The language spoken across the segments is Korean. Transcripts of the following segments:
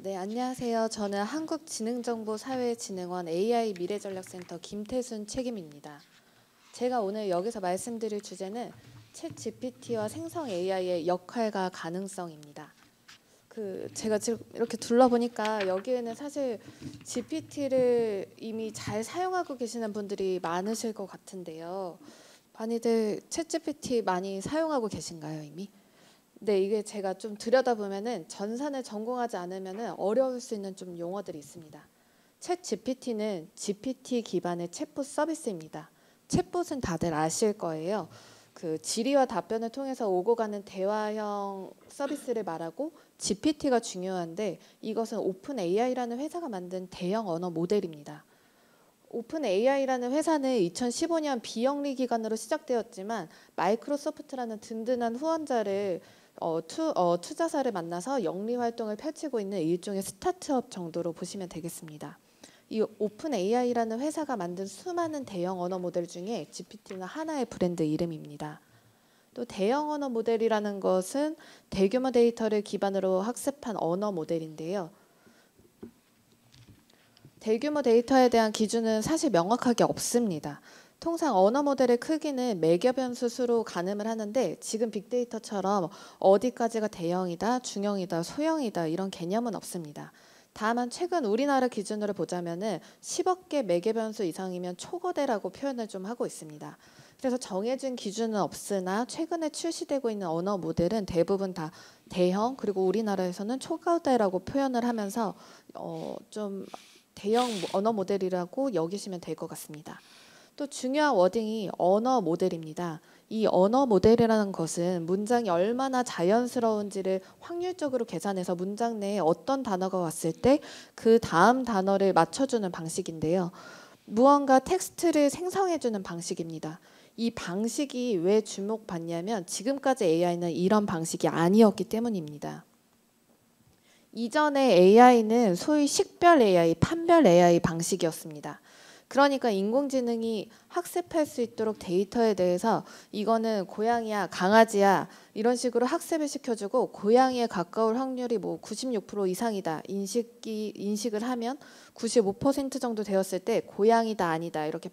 네, 안녕하세요. 저는 한국지능정보사회진흥원 AI 미래전략센터 김태순 책임입니다. 제가 오늘 여기서 말씀드릴 주제는 챗 GPT와 생성 AI의 역할과 가능성입니다. 제가 지금 이렇게 둘러보니까 여기에는 사실 GPT를 이미 잘 사용하고 계시는 분들이 많으실 것 같은데요. 많이들 챗 GPT 많이 사용하고 계신가요, 이미? 네, 이게 제가 좀 들여다보면은 전산을 전공하지 않으면은 어려울 수 있는 좀 용어들이 있습니다. 챗 GPT는 GPT 기반의 챗봇 서비스입니다. 챗봇은 다들 아실 거예요. 질의와 답변을 통해서 오고 가는 대화형 서비스를 말하고 GPT가 중요한데 이것은 오픈 AI라는 회사가 만든 대형 언어 모델입니다. 오픈 AI라는 회사는 2015년 비영리 기관으로 시작되었지만 마이크로소프트라는 든든한 후원자를 투자사를 만나서 영리 활동을 펼치고 있는 일종의 스타트업 정도로 보시면 되겠습니다. 이 오픈 AI라는 회사가 만든 수많은 대형 언어 모델 중에 GPT는 하나의 브랜드 이름입니다. 또 대형 언어 모델이라는 것은 대규모 데이터를 기반으로 학습한 언어 모델인데요. 대규모 데이터에 대한 기준은 사실 명확하게 없습니다. 통상 언어 모델의 크기는 매겨 변수 수로 가늠을 하는데 지금 빅데이터처럼 어디까지가 대형이다, 중형이다, 소형이다 이런 개념은 없습니다. 다만 최근 우리나라 기준으로 보자면은 10억 개 매개 변수 이상이면 초거대라고 표현을 좀 하고 있습니다. 그래서 정해진 기준은 없으나 최근에 출시되고 있는 언어 모델은 대부분 다 대형 그리고 우리나라에서는 초거대라고 표현을 하면서 좀 대형 언어 모델이라고 여기시면 될 것 같습니다. 또 중요한 워딩이 언어 모델입니다. 이 언어 모델이라는 것은 문장이 얼마나 자연스러운지를 확률적으로 계산해서 문장 내에 어떤 단어가 왔을 때 그 다음 단어를 맞춰주는 방식인데요. 무언가 텍스트를 생성해주는 방식입니다. 이 방식이 왜 주목받냐면 지금까지 AI는 이런 방식이 아니었기 때문입니다. 이전에 AI는 소위 식별 AI, 판별 AI 방식이었습니다. 그러니까 인공지능이 학습할 수 있도록 데이터에 대해서 이거는 고양이야, 강아지야 이런 식으로 학습을 시켜주고 고양이에 가까울 확률이 뭐 96% 이상이다 인식을 하면 95% 정도 되었을 때 고양이다 아니다 이렇게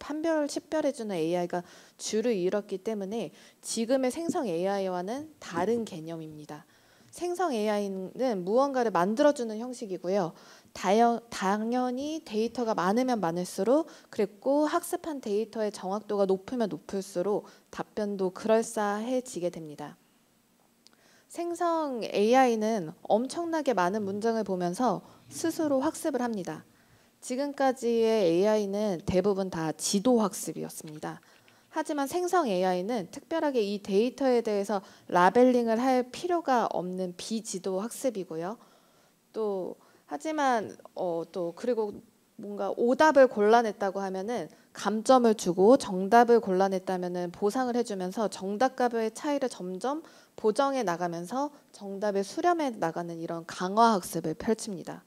식별해주는 AI가 주를 이뤘기 때문에 지금의 생성 AI와는 다른 개념입니다. 생성 AI는 무언가를 만들어주는 형식이고요. 당연히 데이터가 많으면 많을수록 그리고 학습한 데이터의 정확도가 높으면 높을수록 답변도 그럴싸해지게 됩니다. 생성 AI는 엄청나게 많은 문장을 보면서 스스로 학습을 합니다. 지금까지의 AI는 대부분 다 지도 학습이었습니다. 하지만 생성 AI는 특별하게 이 데이터에 대해서 라벨링을 할 필요가 없는 비지도 학습이고요. 하지만 그리고 뭔가 오답을 골라냈다고 하면은 감점을 주고 정답을 골라냈다면은 보상을 해주면서 정답과의 차이를 점점 보정해 나가면서 정답을 수렴해 나가는 이런 강화 학습을 펼칩니다.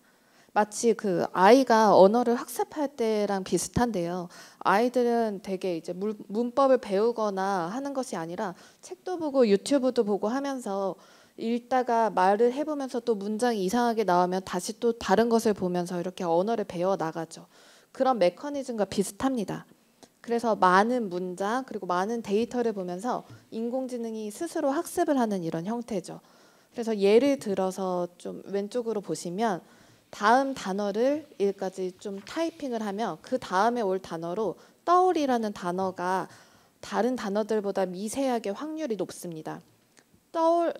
마치 아이가 언어를 학습할 때랑 비슷한데요. 아이들은 되게 이제 문법을 배우거나 하는 것이 아니라 책도 보고 유튜브도 보고 하면서 읽다가 말을 해보면서 또 문장이 이상하게 나오면 다시 또 다른 것을 보면서 이렇게 언어를 배워 나가죠. 그런 메커니즘과 비슷합니다. 그래서 많은 문장 그리고 많은 데이터를 보면서 인공지능이 스스로 학습을 하는 이런 형태죠. 그래서 예를 들어서 좀 왼쪽으로 보시면 다음 단어를 여기까지 좀 타이핑을 하면 그 다음에 올 단어로 떠올이라는 단어가 다른 단어들보다 미세하게 확률이 높습니다.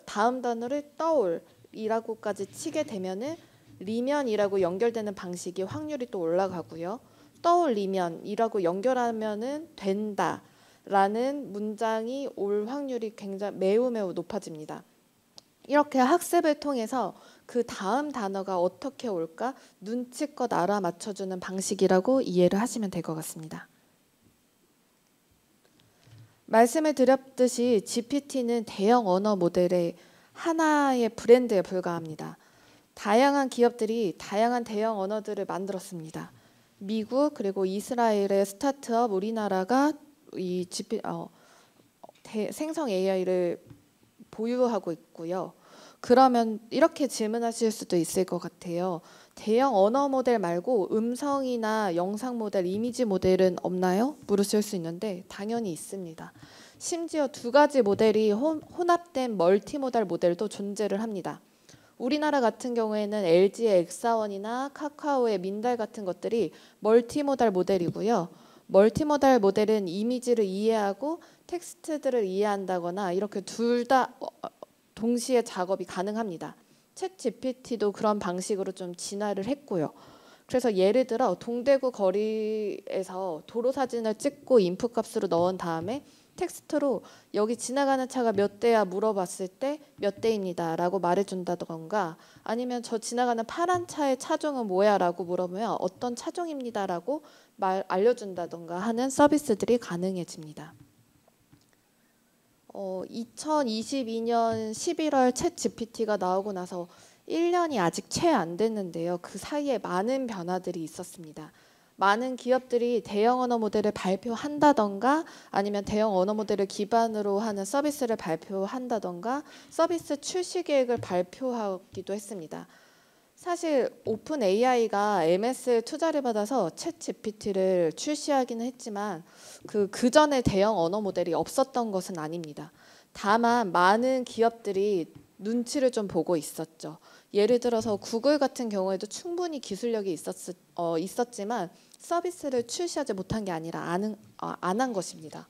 다음 단어를 떠올이라고까지 치게 되면은 리면이라고 연결되는 방식이 확률이 또 올라가고요. 떠올리면이라고 연결하면은 된다라는 문장이 올 확률이 매우 높아집니다. 이렇게 학습을 통해서 그 다음 단어가 어떻게 올까 눈치껏 알아맞혀주는 방식이라고 이해를 하시면 될 것 같습니다. 말씀을 드렸듯이 GPT는 대형 언어 모델의 하나의 브랜드에 불과합니다. 다양한 기업들이 다양한 대형 언어들을 만들었습니다. 미국 그리고 이스라엘의 스타트업 우리나라가 이 생성 AI를 보유하고 있고요. 그러면 이렇게 질문하실 수도 있을 것 같아요. 대형 언어 모델 말고 음성이나 영상 모델, 이미지 모델은 없나요? 물으실 수 있는데 당연히 있습니다. 심지어 두 가지 모델이 혼합된 멀티모달 모델도 존재를 합니다. 우리나라 같은 경우에는 LG의 엑사원이나 카카오의 민달 같은 것들이 멀티모달 모델이고요. 멀티모달 모델은 이미지를 이해하고 텍스트들을 이해한다거나 이렇게 둘 다 동시에 작업이 가능합니다. 챗 GPT도 그런 방식으로 좀 진화를 했고요. 그래서 예를 들어 동대구 거리에서 도로 사진을 찍고 인풋 값으로 넣은 다음에 텍스트로 여기 지나가는 차가 몇 대야 물어봤을 때 몇 대입니다 라고 말해준다던가, 아니면 저 지나가는 파란 차의 차종은 뭐야 라고 물어보면 어떤 차종입니다 라고 알려준다던가 하는 서비스들이 가능해집니다. 2022년 11월 챗 GPT가 나오고 나서 1년이 아직 채 안 됐는데요. 그 사이에 많은 변화들이 있었습니다. 많은 기업들이 대형 언어 모델을 발표한다던가 아니면 대형 언어 모델을 기반으로 하는 서비스를 발표한다던가 서비스 출시 계획을 발표하기도 했습니다. 사실 오픈 AI가 MS 투자를 받아서 챗 GPT를 출시하기는 했지만 그 전에 대형 언어 모델이 없었던 것은 아닙니다. 다만 많은 기업들이 눈치를 좀 보고 있었죠. 예를 들어서 구글 같은 경우에도 충분히 기술력이 있었지만 서비스를 출시하지 못한 게 아니라 안 한 것입니다.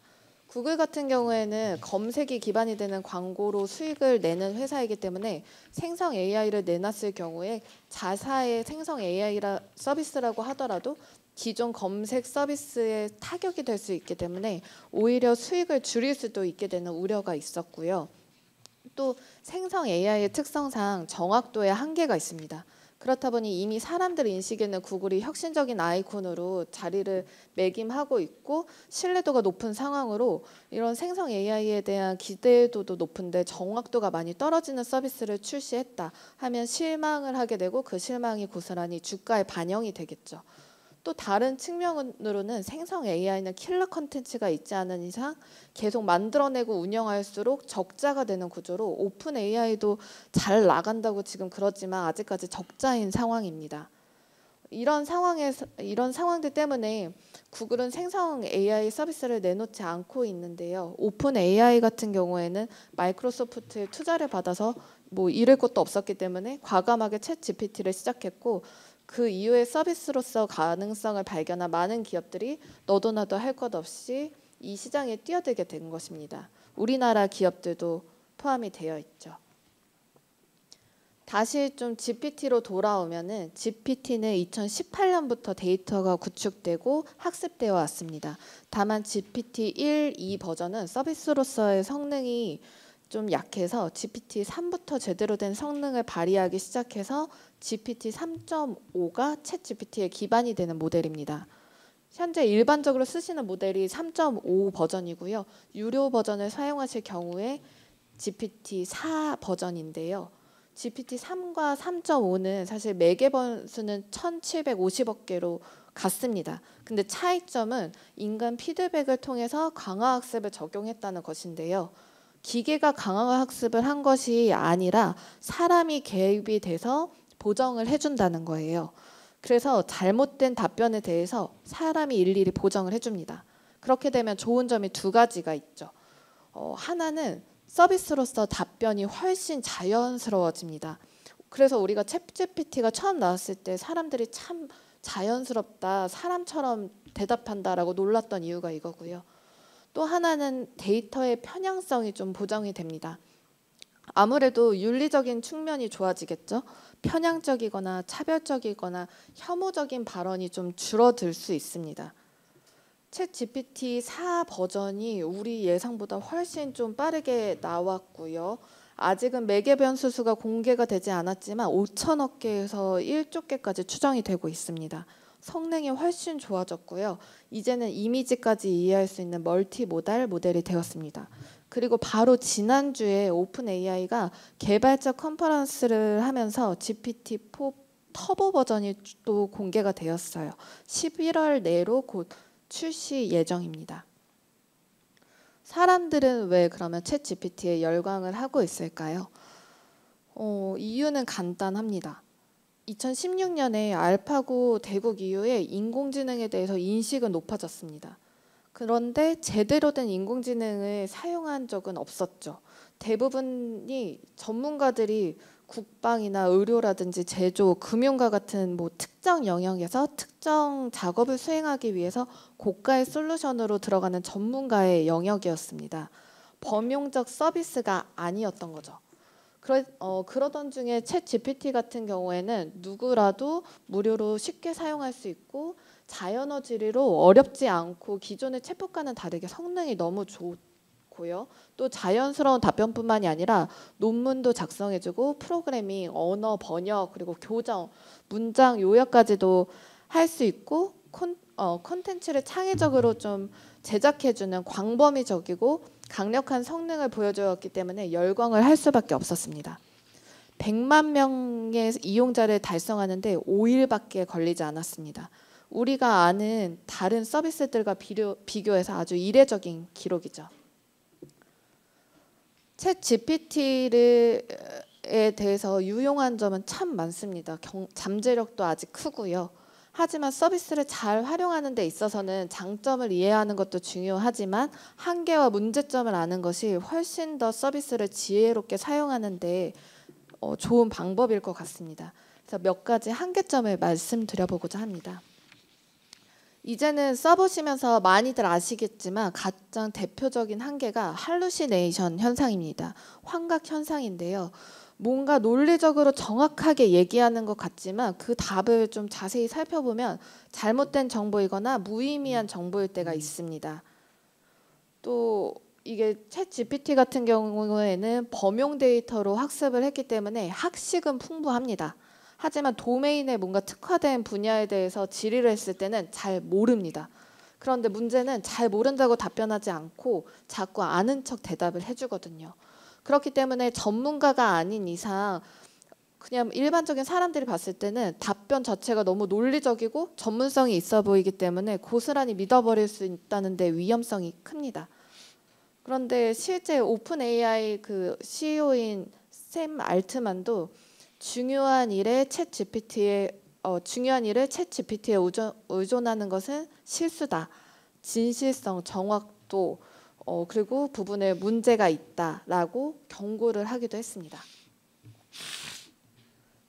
구글 같은 경우에는 검색이 기반이 되는 광고로 수익을 내는 회사이기 때문에 생성 AI를 내놨을 경우에 자사의 생성 AI 서비스라고 하더라도 기존 검색 서비스에 타격이 될 수 있기 때문에 오히려 수익을 줄일 수도 있게 되는 우려가 있었고요. 또 생성 AI의 특성상 정확도에 한계가 있습니다. 그렇다 보니 이미 사람들 인식에는 구글이 혁신적인 아이콘으로 자리를 매김하고 있고 신뢰도가 높은 상황으로 이런 생성 AI에 대한 기대도도 높은데 정확도가 많이 떨어지는 서비스를 출시했다 하면 실망을 하게 되고 그 실망이 고스란히 주가에 반영이 되겠죠. 또 다른 측면으로는 생성 AI는 킬러 컨텐츠가 있지 않은 이상 계속 만들어내고 운영할수록 적자가 되는 구조로 오픈 AI도 잘 나간다고 지금 그러지만 아직까지 적자인 상황입니다. 이런 상황들 때문에 구글은 생성 AI 서비스를 내놓지 않고 있는데요. 오픈 AI 같은 경우에는 마이크로소프트의 투자를 받아서 뭐 잃을 것도 없었기 때문에 과감하게 챗 GPT를 시작했고 그 이후에 서비스로서 가능성을 발견한 많은 기업들이 너도 나도 할 것 없이 이 시장에 뛰어들게 된 것입니다. 우리나라 기업들도 포함이 되어 있죠. 다시 좀 GPT로 돌아오면은 GPT는 2018년부터 데이터가 구축되고 학습되어 왔습니다. 다만 GPT 1, 2 버전은 서비스로서의 성능이 좀 약해서 GPT 3부터 제대로 된 성능을 발휘하기 시작해서 GPT 3.5가 챗 GPT의 기반이 되는 모델입니다. 현재 일반적으로 쓰시는 모델이 3.5 버전이고요. 유료 버전을 사용하실 경우에 GPT 4 버전인데요. GPT 3과 3.5는 사실 매개 번수는 1750억 개로 같습니다. 근데 차이점은 인간 피드백을 통해서 강화학습을 적용했다는 것인데요. 기계가 강화학습을 한 것이 아니라 사람이 개입이 돼서 보정을 해준다는 거예요. 그래서 잘못된 답변에 대해서 사람이 일일이 보정을 해줍니다. 그렇게 되면 좋은 점이 두 가지가 있죠. 하나는 서비스로서 답변이 훨씬 자연스러워집니다. 그래서 우리가 챗 GPT가 처음 나왔을 때 사람들이 참 자연스럽다, 사람처럼 대답한다라고 놀랐던 이유가 이거고요. 또 하나는 데이터의 편향성이 좀 보정이 됩니다. 아무래도 윤리적인 측면이 좋아지겠죠. 편향적이거나 차별적이거나 혐오적인 발언이 좀 줄어들 수 있습니다. 챗 GPT 4 버전이 우리 예상보다 훨씬 좀 빠르게 나왔고요. 아직은 매개 변수 수가 공개가 되지 않았지만 5천억 개에서 1조 개까지 추정이 되고 있습니다. 성능이 훨씬 좋아졌고요. 이제는 이미지까지 이해할 수 있는 멀티모달 모델이 되었습니다. 그리고 바로 지난주에 오픈 AI가 개발자 컨퍼런스를 하면서 GPT-4 터보 버전이 또 공개가 되었어요. 11월 내로 곧 출시 예정입니다. 사람들은 왜 그러면 챗 GPT에 열광을 하고 있을까요? 이유는 간단합니다. 2016년에 알파고 대국 이후에 인공지능에 대해서 인식은 높아졌습니다. 그런데 제대로 된 인공지능을 사용한 적은 없었죠. 대부분이 전문가들이 국방이나 의료라든지 제조, 금융과 같은 특정 영역에서 특정 작업을 수행하기 위해서 고가의 솔루션으로 들어가는 전문가의 영역이었습니다. 범용적 서비스가 아니었던 거죠. 그러던 중에 챗 GPT 같은 경우에는 누구라도 무료로 쉽게 사용할 수 있고 자연어 질의로 어렵지 않고 기존의 챗봇과는 다르게 성능이 너무 좋고요. 또 자연스러운 답변뿐만이 아니라 논문도 작성해주고 프로그래밍, 언어 번역, 그리고 교정, 문장 요약까지도 할 수 있고 콘텐츠를 창의적으로 좀 제작해주는 광범위적이고 강력한 성능을 보여주었기 때문에 열광을 할 수밖에 없었습니다. 100만 명의 이용자를 달성하는데 5일밖에 걸리지 않았습니다. 우리가 아는 다른 서비스들과 비교해서 아주 이례적인 기록이죠. 챗 GPT에 대해서 유용한 점은 참 많습니다. 잠재력도 아직 크고요. 하지만 서비스를 잘 활용하는 데 있어서는 장점을 이해하는 것도 중요하지만 한계와 문제점을 아는 것이 훨씬 더 서비스를 지혜롭게 사용하는 데 좋은 방법일 것 같습니다. 그래서 몇 가지 한계점을 말씀드려보고자 합니다. 이제는 써보시면서 많이들 아시겠지만 가장 대표적인 한계가 할루시네이션 현상입니다. 환각 현상인데요. 뭔가 논리적으로 정확하게 얘기하는 것 같지만 그 답을 좀 자세히 살펴보면 잘못된 정보이거나 무의미한 정보일 때가 있습니다. 또 이게 챗 GPT 같은 경우에는 범용 데이터로 학습을 했기 때문에 학식은 풍부합니다. 하지만 도메인에 뭔가 특화된 분야에 대해서 질의를 했을 때는 잘 모릅니다. 그런데 문제는 잘 모른다고 답변하지 않고 자꾸 아는 척 대답을 해주거든요. 그렇기 때문에 전문가가 아닌 이상 그냥 일반적인 사람들이 봤을 때는 답변 자체가 너무 논리적이고 전문성이 있어 보이기 때문에 고스란히 믿어버릴 수 있다는 데 위험성이 큽니다. 그런데 실제 오픈 AI 그 CEO인 샘 알트만도 중요한 일을 챗 GPT에 의존하는 것은 실수다. 진실성, 정확도 그리고 부분에 문제가 있다라고 경고를 하기도 했습니다.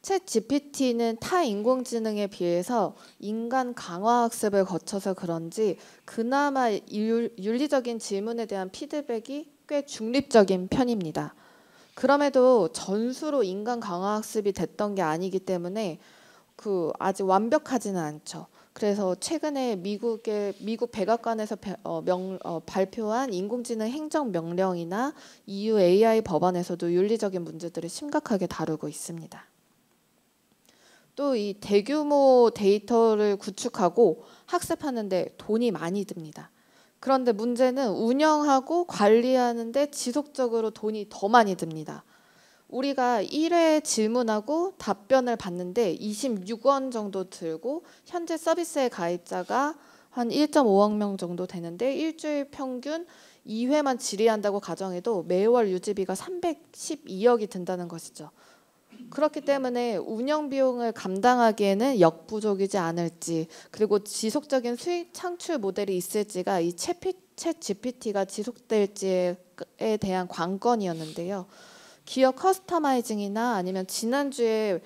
챗 GPT는 타 인공지능에 비해서 인간 강화 학습을 거쳐서 그런지 그나마 윤리적인 질문에 대한 피드백이 꽤 중립적인 편입니다. 그럼에도 전수로 인간 강화 학습이 됐던 게 아니기 때문에 아직 완벽하지는 않죠. 그래서 최근에 미국 백악관에서 발표한 인공지능 행정명령이나 EU AI 법안에서도 윤리적인 문제들을 심각하게 다루고 있습니다. 또 이 대규모 데이터를 구축하고 학습하는데 돈이 많이 듭니다. 그런데 문제는 운영하고 관리하는데 지속적으로 돈이 더 많이 듭니다. 우리가 1회 질문하고 답변을 받는데 26원 정도 들고 현재 서비스의 가입자가 한 1.5억 명 정도 되는데 일주일 평균 2회만 질의한다고 가정해도 매월 유지비가 312억이 든다는 것이죠. 그렇기 때문에 운영 비용을 감당하기에는 역부족이지 않을지 그리고 지속적인 수익 창출 모델이 있을지가 이 챗 GPT가 지속될지에 대한 관건이었는데요. 기업 커스터마이징이나 아니면 지난주에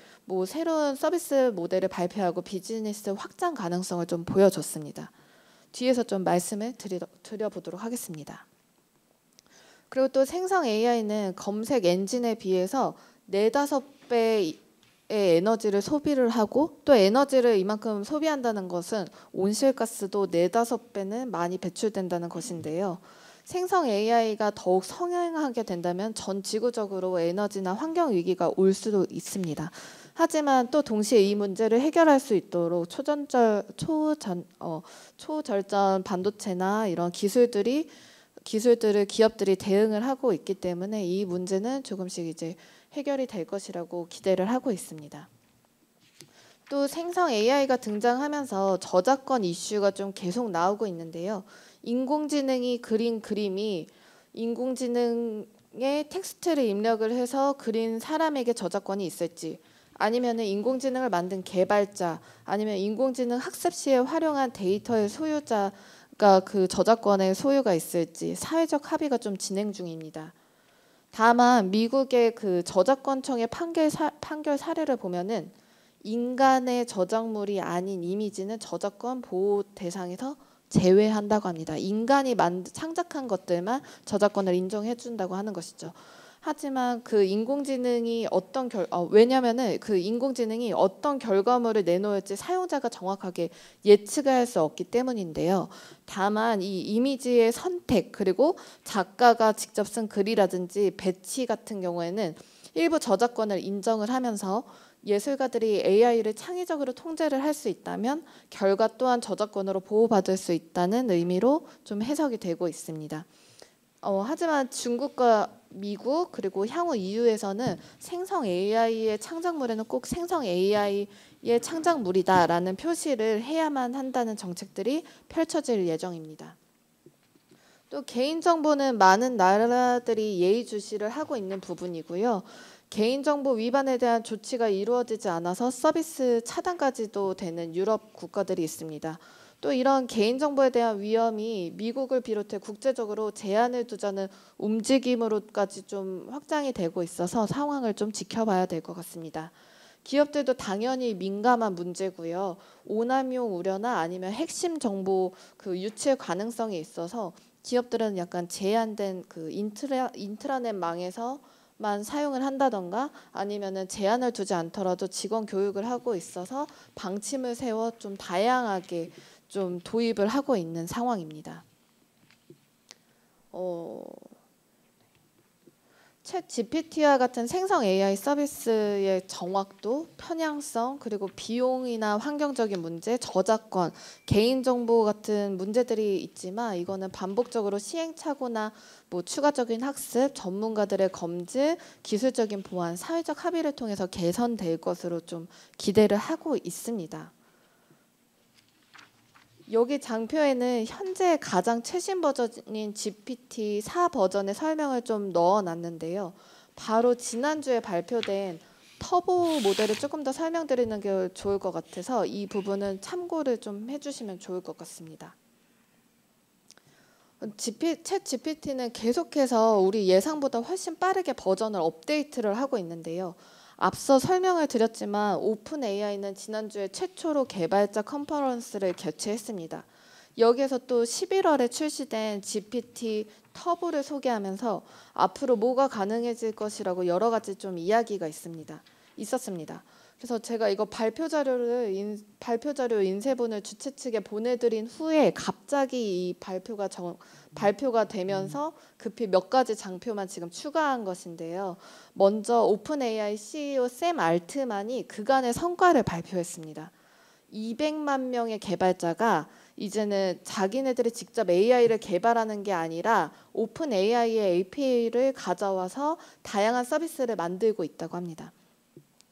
새로운 서비스 모델을 발표하고 비즈니스 확장 가능성을 좀 보여줬습니다. 뒤에서 좀 말씀을 드려보도록 하겠습니다. 그리고 또 생성 AI는 검색 엔진에 비해서 4~5배의 에너지를 소비를 하고 또 에너지를 이만큼 소비한다는 것은 온실가스도 4~5배는 많이 배출된다는 것인데요. 생성 AI가 더욱 성행하게 된다면 전 지구적으로 에너지나 환경 위기가 올 수도 있습니다. 하지만 또 동시에 이 문제를 해결할 수 있도록 초절전 반도체나 이런 기술들을 기업들이 대응을 하고 있기 때문에 이 문제는 조금씩 이제 해결이 될 것이라고 기대를 하고 있습니다. 또 생성 AI가 등장하면서 저작권 이슈가 좀 계속 나오고 있는데요. 인공지능이 그린 그림이 인공지능 텍스트를 입력을 해서 그린 사람에게 저작권이 있을지, 아니면 인공지능을 만든 개발자, 아니면 인공지능 학습 시에 활용한 데이터의 소유자가 그 저작권의 소유가 있을지 사회적 합의가 좀 진행 중입니다. 다만 미국의 그 저작권청의 판결 사례를 보면은 인간의 저작물이 아닌 이미지는 저작권 보호 대상에서 제외한다고 합니다. 인간이 창작한 것들만 저작권을 인정해 준다고 하는 것이죠. 하지만 그 인공지능이 왜냐면은 그 인공지능이 어떤 결과물을 내놓을지 사용자가 정확하게 예측할 수 없기 때문인데요. 다만 이 이미지의 선택, 그리고 작가가 직접 쓴 글이라든지 배치 같은 경우에는 일부 저작권을 인정을 하면서 예술가들이 AI를 창의적으로 통제를 할 수 있다면 결과 또한 저작권으로 보호받을 수 있다는 의미로 좀 해석이 되고 있습니다. 하지만 중국과 미국 그리고 향후 EU에서는 생성 AI의 창작물에는 꼭 생성 AI의 창작물이다라는 표시를 해야만 한다는 정책들이 펼쳐질 예정입니다. 또 개인정보는 많은 나라들이 예의주시를 하고 있는 부분이고요. 개인정보 위반에 대한 조치가 이루어지지 않아서 서비스 차단까지도 되는 유럽 국가들이 있습니다. 또 이런 개인정보에 대한 위험이 미국을 비롯해 국제적으로 제한을 두자는 움직임으로까지 좀 확장이 되고 있어서 상황을 좀 지켜봐야 될 것 같습니다. 기업들도 당연히 민감한 문제고요. 오남용 우려나 아니면 핵심 정보 그 유출 가능성이 있어서 기업들은 약간 제한된 그 인트라넷 망에서만 사용을 한다던가 아니면은 제한을 두지 않더라도 직원 교육을 하고 있어서 방침을 세워 좀 다양하게 좀 도입을 하고 있는 상황입니다. 챗 GPT와 같은 생성 AI 서비스의 정확도, 편향성, 그리고 비용이나 환경적인 문제, 저작권, 개인정보 같은 문제들이 있지만 이거는 반복적으로 시행착오나 뭐 추가적인 학습, 전문가들의 검증, 기술적인 보완, 사회적 합의를 통해서 개선될 것으로 좀 기대를 하고 있습니다. 여기 장표에는 현재 가장 최신 버전인 GPT-4 버전의 설명을 좀 넣어놨는데요. 바로 지난주에 발표된 터보 모델을 조금 더 설명드리는 게 좋을 것 같아서 이 부분은 참고를 좀 해주시면 좋을 것 같습니다. 챗 GPT는 계속해서 우리 예상보다 훨씬 빠르게 버전을 업데이트를 하고 있는데요. 앞서 설명을 드렸지만 오픈 AI는 지난주에 최초로 개발자 컨퍼런스를 개최했습니다. 여기에서 또 11월에 출시된 GPT 터보를 소개하면서 앞으로 뭐가 가능해질 것이라고 여러 가지 좀 이야기가 있었습니다. 그래서 제가 이거 발표 자료 인쇄본을 주최 측에 보내드린 후에 갑자기 이 발표가 되면서 급히 몇 가지 장표만 지금 추가한 것인데요. 먼저 오픈 AI CEO 샘 알트만이 그간의 성과를 발표했습니다. 200만 명의 개발자가 이제는 자기네들이 직접 AI를 개발하는 게 아니라 오픈 AI의 API를 가져와서 다양한 서비스를 만들고 있다고 합니다.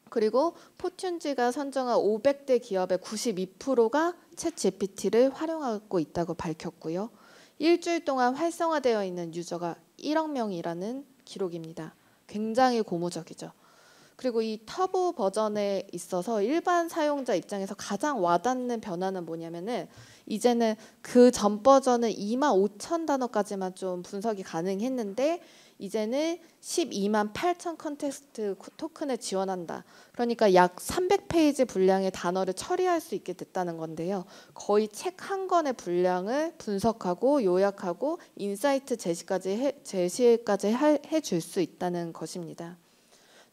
그리고 포튠즈가 선정한 500대 기업의 92%가 챗 GPT를 활용하고 있다고 밝혔고요. 일주일 동안 활성화되어 있는 유저가 1억 명이라는 기록입니다. 굉장히 고무적이죠. 그리고 이 터보 버전에 있어서 일반 사용자 입장에서 가장 와닿는 변화는 뭐냐면은 이제는 그 전 버전은 25,000단어까지만 좀 분석이 가능했는데 이제는 12만 8천 컨텍스트 토큰을 지원한다. 그러니까 약 300페이지 분량의 단어를 처리할 수 있게 됐다는 건데요. 거의 책 한 권의 분량을 분석하고 요약하고 인사이트 제시까지 해줄 수 있다는 것입니다.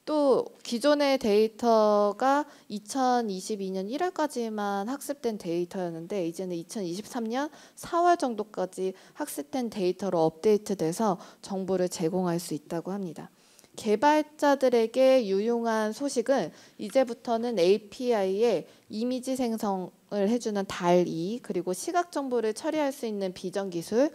또 기존의 데이터가 2022년 1월까지만 학습된 데이터였는데 이제는 2023년 4월 정도까지 학습된 데이터로 업데이트돼서 정보를 제공할 수 있다고 합니다. 개발자들에게 유용한 소식은 이제부터는 API에 이미지 생성을 해주는 DALL-E 그리고 시각 정보를 처리할 수 있는 비전 기술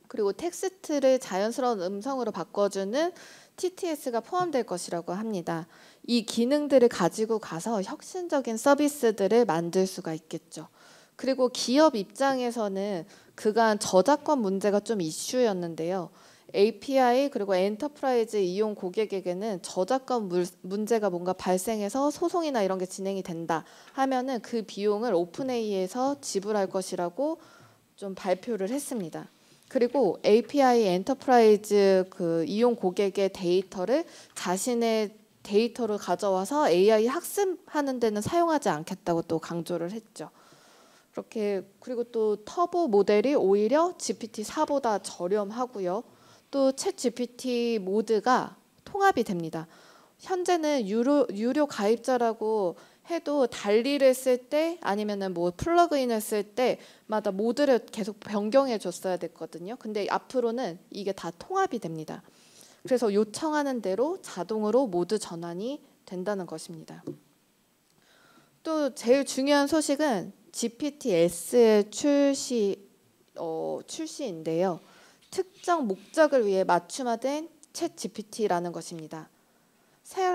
그리고 텍스트를 자연스러운 음성으로 바꿔주는 TTS가 포함될 것이라고 합니다. 이 기능들을 가지고 가서 혁신적인 서비스들을 만들 수가 있겠죠. 그리고 기업 입장에서는 그간 저작권 문제가 좀 이슈였는데요. API 그리고 엔터프라이즈 이용 고객에게는 저작권 문제가 뭔가 발생해서 소송이나 이런 게 진행이 된다 하면은 그 비용을 오픈AI에서 지불할 것이라고 좀 발표를 했습니다. 그리고 API 엔터프라이즈 그 이용 고객의 데이터를 자신의 데이터를 가져와서 AI 학습하는 데는 사용하지 않겠다고 또 강조를 했죠. 그렇게 그리고 또 터보 모델이 오히려 GPT-4보다 저렴하고요. 또 챗 GPT 모드가 통합이 됩니다. 현재는 유료 가입자라고 해도 달리를 쓸 때 아니면은 뭐 플러그인을 쓸 때마다 모드를 계속 변경해 줬어야 됐거든요. 근데 앞으로는 이게 다 통합이 됩니다. 그래서 요청하는 대로 자동으로 모드 전환이 된다는 것입니다. 또 제일 중요한 소식은 GPT-S의 출시인데요. 특정 목적을 위해 맞춤화된 챗 GPT라는 것입니다.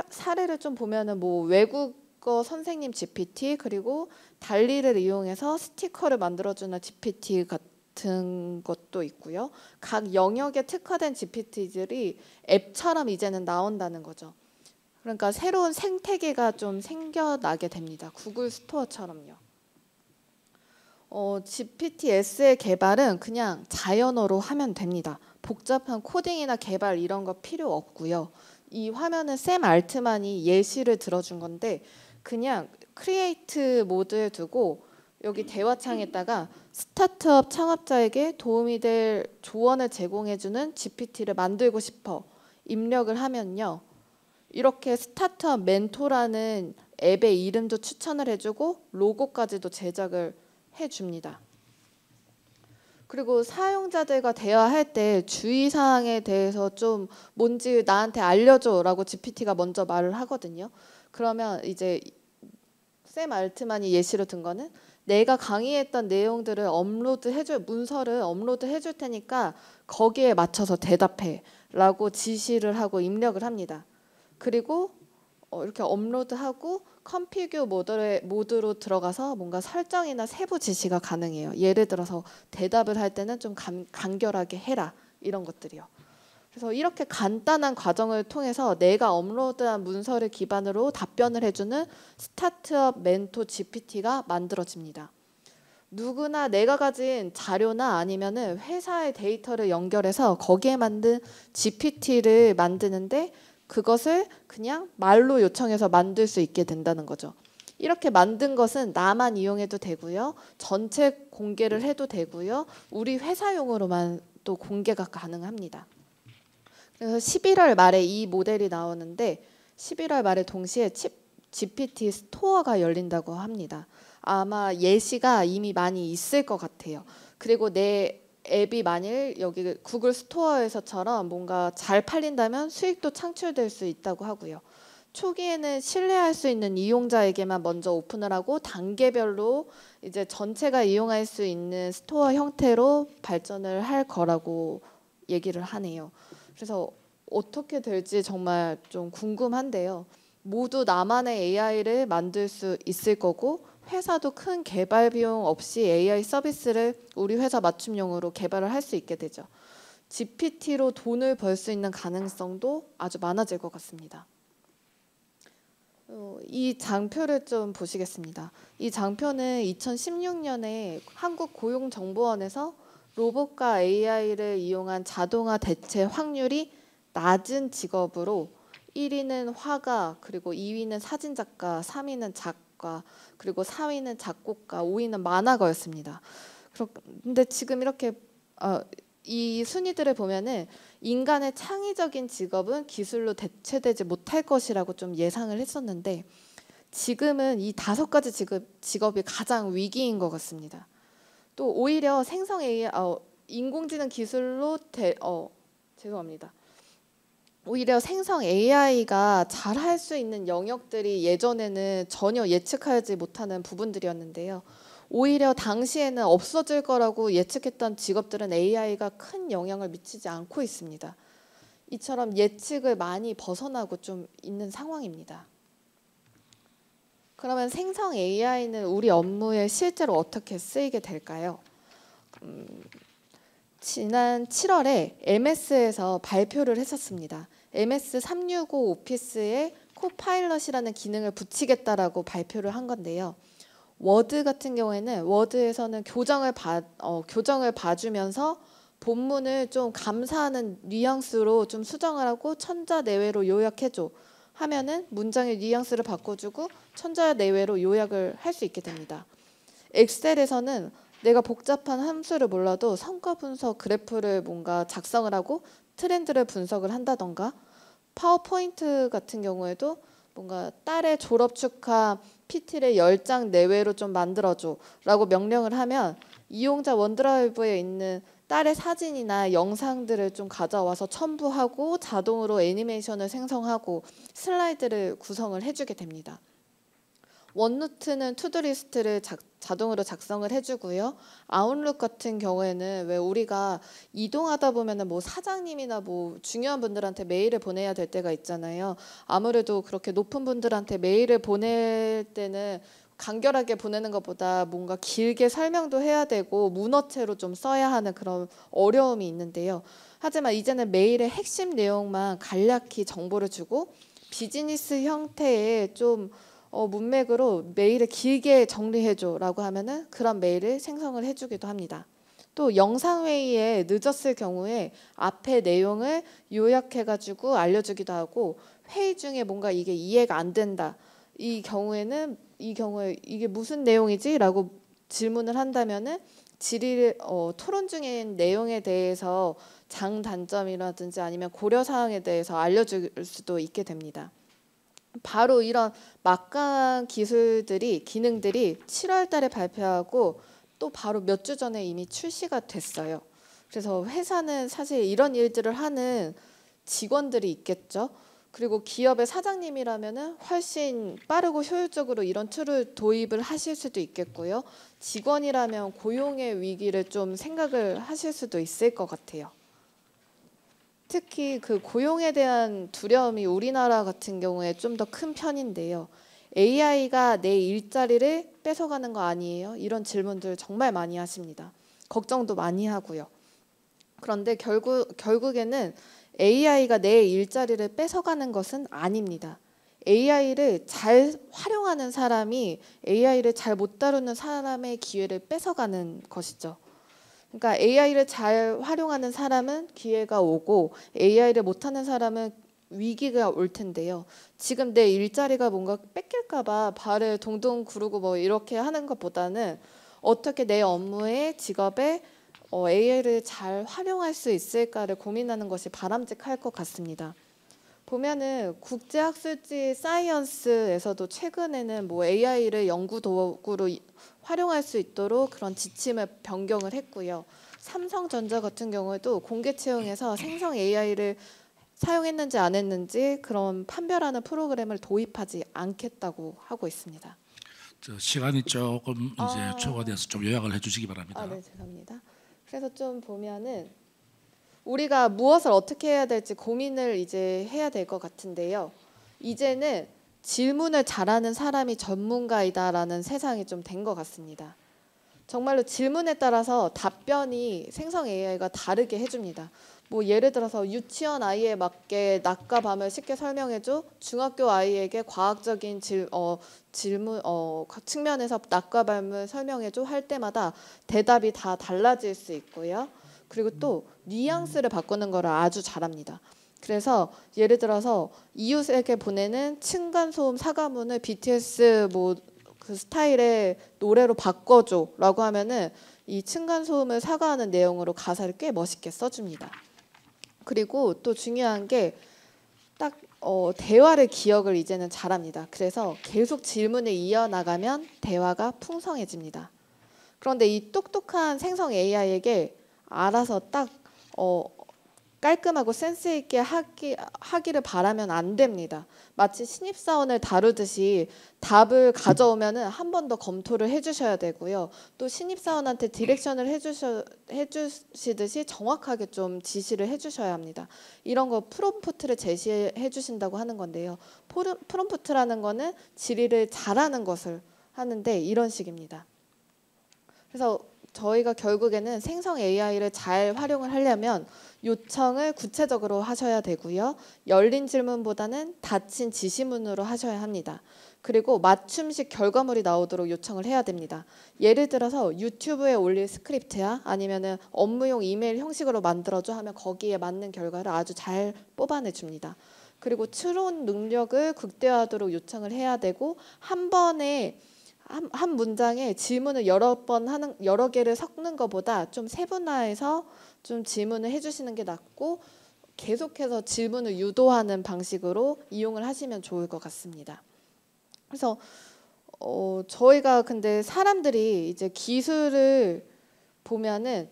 사례를 좀 보면은 뭐 외국어 선생님 GPT 그리고 달리를 이용해서 스티커를 만들어주는 GPT 같은 것도 있고요. 각 영역에 특화된 GPT들이 앱처럼 이제는 나온다는 거죠. 그러니까 새로운 생태계가 좀 생겨나게 됩니다. 구글 스토어처럼요. GPT-S의 개발은 그냥 자연어로 하면 됩니다. 복잡한 코딩이나 개발 이런 거 필요 없고요. 이 화면은 샘 알트만이 예시를 들어준 건데 그냥 크리에이트 모드에 두고 여기 대화창에다가 스타트업 창업자에게 도움이 될 조언을 제공해주는 GPT를 만들고 싶어 입력을 하면요. 이렇게 스타트업 멘토라는 앱의 이름도 추천을 해주고 로고까지도 제작을 해줍니다. 그리고 사용자들과 대화할 때 주의사항에 대해서 좀 뭔지 나한테 알려줘 라고 GPT가 먼저 말을 하거든요. 그러면 이제 샘 알트만이 예시로 든 거는 내가 강의했던 내용들을 문서를 업로드 해줄 테니까 거기에 맞춰서 대답해 라고 지시를 하고 입력을 합니다. 그리고 이렇게 업로드하고 컴피규어 모드로 들어가서 뭔가 설정이나 세부 지시가 가능해요. 예를 들어서 대답을 할 때는 좀 간결하게 해라 이런 것들이요. 그래서 이렇게 간단한 과정을 통해서 내가 업로드한 문서를 기반으로 답변을 해주는 스타트업 멘토 GPT가 만들어집니다. 누구나 내가 가진 자료나 아니면은 회사의 데이터를 연결해서 거기에 만든 GPT를 만드는데 그것을 그냥 말로 요청해서 만들 수 있게 된다는 거죠. 이렇게 만든 것은 나만 이용해도 되고요. 전체 공개를 해도 되고요. 우리 회사용으로만 또 공개가 가능합니다. 그래서 11월 말에 이 모델이 나오는데 11월 말에 동시에 GPT 스토어가 열린다고 합니다. 아마 예시가 이미 많이 있을 것 같아요. 그리고 내 앱이 만일 여기 구글 스토어에서처럼 뭔가 잘 팔린다면 수익도 창출될 수 있다고 하고요. 초기에는 신뢰할 수 있는 이용자에게만 먼저 오픈을 하고 단계별로 이제 전체가 이용할 수 있는 스토어 형태로 발전을 할 거라고 얘기를 하네요. 그래서 어떻게 될지 정말 좀 궁금한데요. 모두 나만의 AI를 만들 수 있을 거고 회사도 큰 개발 비용 없이 AI 서비스를 우리 회사 맞춤용으로 개발을 할 수 있게 되죠. GPT로 돈을 벌 수 있는 가능성도 아주 많아질 것 같습니다. 이 장표를 좀 보시겠습니다. 이 장표는 2016년에 한국고용정보원에서 로봇과 AI를 이용한 자동화 대체 확률이 낮은 직업으로 1위는 화가, 그리고 2위는 사진작가, 3위는 작가, 그리고 4위는 작곡가, 5위는 만화가였습니다. 그런데 지금 이렇게 이 순위들을 보면은 인간의 창의적인 직업은 기술로 대체되지 못할 것이라고 좀 예상을 했었는데 지금은 이 5가지 직업이 가장 위기인 것 같습니다. 또 오히려 인공지능 기술로 죄송합니다. 오히려 생성 AI가 잘 할 수 있는 영역들이 예전에는 전혀 예측하지 못하는 부분들이었는데요. 오히려 당시에는 없어질 거라고 예측했던 직업들은 AI가 큰 영향을 미치지 않고 있습니다. 이처럼 예측을 많이 벗어나고 좀 있는 상황입니다. 그러면 생성 AI는 우리 업무에 실제로 어떻게 쓰이게 될까요? 지난 7월에 MS에서 발표를 했었습니다. MS 365 오피스에 코파일럿이라는 기능을 붙이겠다라고 발표를 한 건데요. 워드 같은 경우에는 워드에서는 교정을 봐주면서 본문을 좀 감사하는 뉘앙스로 좀 수정을 하고 천자 내외로 요약해줘 하면은 문장의 뉘앙스를 바꿔주고 천자 내외로 요약을 할 수 있게 됩니다. 엑셀에서는 내가 복잡한 함수를 몰라도 성과 분석 그래프를 뭔가 작성을 하고 트렌드를 분석을 한다던가, 파워포인트 같은 경우에도 뭔가 딸의 졸업 축하 PT를 10장 내외로 좀 만들어줘 라고 명령을 하면 이용자 원드라이브에 있는 딸의 사진이나 영상들을 좀 가져와서 첨부하고 자동으로 애니메이션을 생성하고 슬라이드를 구성을 해주게 됩니다. 원노트는 투두리스트를 자동으로 작성을 해주고요. 아웃룩 같은 경우에는 왜 우리가 이동하다 보면은 뭐 사장님이나 뭐 중요한 분들한테 메일을 보내야 될 때가 있잖아요. 아무래도 그렇게 높은 분들한테 메일을 보낼 때는 간결하게 보내는 것보다 뭔가 길게 설명도 해야 되고 문어체로 좀 써야 하는 그런 어려움이 있는데요. 하지만 이제는 메일의 핵심 내용만 간략히 정보를 주고 비즈니스 형태의 좀 문맥으로 메일을 길게 정리해줘 라고 하면은 그런 메일을 생성을 해주기도 합니다. 또 영상회의에 늦었을 경우에 앞에 내용을 요약해가지고 알려주기도 하고, 회의 중에 뭔가 이게 이해가 안 된다, 이 경우에 이게 무슨 내용이지? 라고 질문을 한다면은 토론 중인 내용에 대해서 장단점이라든지 아니면 고려사항에 대해서 알려줄 수도 있게 됩니다. 바로 이런 막강한 기능들이 7월 달에 발표하고 또 바로 몇 주 전에 이미 출시가 됐어요. 그래서 회사는 사실 이런 일들을 하는 직원들이 있겠죠. 그리고 기업의 사장님이라면은 훨씬 빠르고 효율적으로 이런 툴을 도입을 하실 수도 있겠고요. 직원이라면 고용의 위기를 좀 생각을 하실 수도 있을 것 같아요. 특히 그 고용에 대한 두려움이 우리나라 같은 경우에 좀 더 큰 편인데요. AI가 내 일자리를 뺏어가는 거 아니에요? 이런 질문들 정말 많이 하십니다. 걱정도 많이 하고요. 그런데 결국에는 AI가 내 일자리를 뺏어가는 것은 아닙니다. AI를 잘 활용하는 사람이 AI를 잘 못 다루는 사람의 기회를 뺏어가는 것이죠. 그러니까 AI를 잘 활용하는 사람은 기회가 오고 AI를 못하는 사람은 위기가 올 텐데요. 지금 내 일자리가 뭔가 뺏길까 봐 발을 동동 구르고 뭐 이렇게 하는 것보다는 어떻게 내 업무에 직업에 AI를 잘 활용할 수 있을까를 고민하는 것이 바람직할 것 같습니다. 보면은 국제학술지 사이언스에서도 최근에는 뭐 AI를 연구 도구로 활용할 수 있도록 그런 지침을 변경을 했고요. 삼성전자 같은 경우에도 공개 채용에서 생성 AI를 사용했는지 안 했는지 그런 판별하는 프로그램을 도입하지 않겠다고 하고 있습니다. 시간이 조금 이제 초과돼서 좀 요약을 해주시기 바랍니다. 네, 죄송합니다. 그래서 좀 보면은 우리가 무엇을 어떻게 해야 될지 고민을 이제 해야 될 것 같은데요. 이제는 질문을 잘하는 사람이 전문가이다라는 세상이 좀 된 것 같습니다. 정말로 질문에 따라서 답변이 생성 AI가 다르게 해줍니다. 뭐 예를 들어서 유치원 아이에 맞게 낮과 밤을 쉽게 설명해줘, 중학교 아이에게 과학적인 질문 측면에서 낮과 밤을 설명해줘 할 때마다 대답이 다 달라질 수 있고요. 그리고 또 뉘앙스를 바꾸는 거를 아주 잘합니다. 그래서 예를 들어서 이웃에게 보내는 층간소음 사과문을 BTS 뭐 그 스타일의 노래로 바꿔줘라고 하면은 이 층간소음을 사과하는 내용으로 가사를 꽤 멋있게 써줍니다. 그리고 또 중요한 게 딱 대화를 기억을 이제는 잘합니다. 그래서 계속 질문을 이어나가면 대화가 풍성해집니다. 그런데 이 똑똑한 생성 AI에게 알아서 딱 깔끔하고 센스 있게 하기를 바라면 안 됩니다. 마치 신입사원을 다루듯이 답을 가져오면은 한 번 더 검토를 해주셔야 되고요. 또 신입사원한테 디렉션을 해주시듯이 정확하게 좀 지시를 해주셔야 합니다. 이런 거 프롬프트를 제시해 주신다고 하는 건데요. 프롬프트라는 거는 질의를 잘하는 것을 하는데 이런 식입니다. 그래서 저희가 결국에는 생성 AI를 잘 활용을 하려면 요청을 구체적으로 하셔야 되고요. 열린 질문보다는 닫힌 지시문으로 하셔야 합니다. 그리고 맞춤식 결과물이 나오도록 요청을 해야 됩니다. 예를 들어서 유튜브에 올릴 스크립트야 아니면은 업무용 이메일 형식으로 만들어줘 하면 거기에 맞는 결과를 아주 잘 뽑아내 줍니다. 그리고 추론 능력을 극대화하도록 요청을 해야 되고 한 번에 한 문장에 질문을 여러 개를 섞는 것보다 좀 세분화해서 좀 질문을 해주시는 게 낫고 계속해서 질문을 유도하는 방식으로 이용을 하시면 좋을 것 같습니다. 그래서 저희가 근데 사람들이 이제 기술을 보면은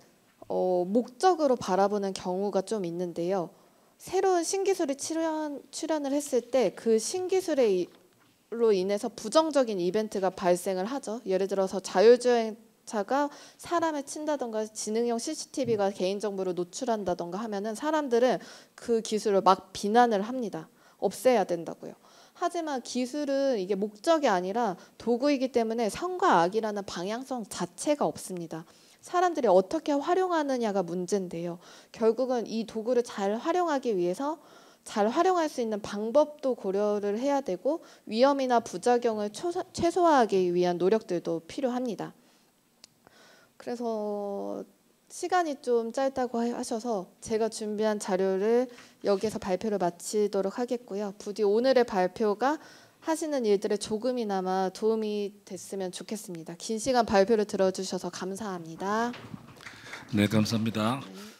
목적으로 바라보는 경우가 좀 있는데요. 새로운 신기술이 출현을 했을 때 그 신기술로 인해서 부정적인 이벤트가 발생을 하죠. 예를 들어서 자율주행차가 사람을 친다던가 지능형 CCTV가 개인정보를 노출한다던가 하면은 사람들은 그 기술을 막 비난을 합니다. 없애야 된다고요. 하지만 기술은 이게 목적이 아니라 도구이기 때문에 선과 악이라는 방향성 자체가 없습니다. 사람들이 어떻게 활용하느냐가 문제인데요. 결국은 이 도구를 잘 활용하기 위해서 잘 활용할 수 있는 방법도 고려를 해야 되고 위험이나 부작용을 최소화하기 위한 노력들도 필요합니다. 그래서 시간이 좀 짧다고 하셔서 제가 준비한 자료를 여기서 발표를 마치도록 하겠고요. 부디 오늘의 발표가 하시는 일들에 조금이나마 도움이 됐으면 좋겠습니다. 긴 시간 발표를 들어주셔서 감사합니다. 네, 감사합니다. 네.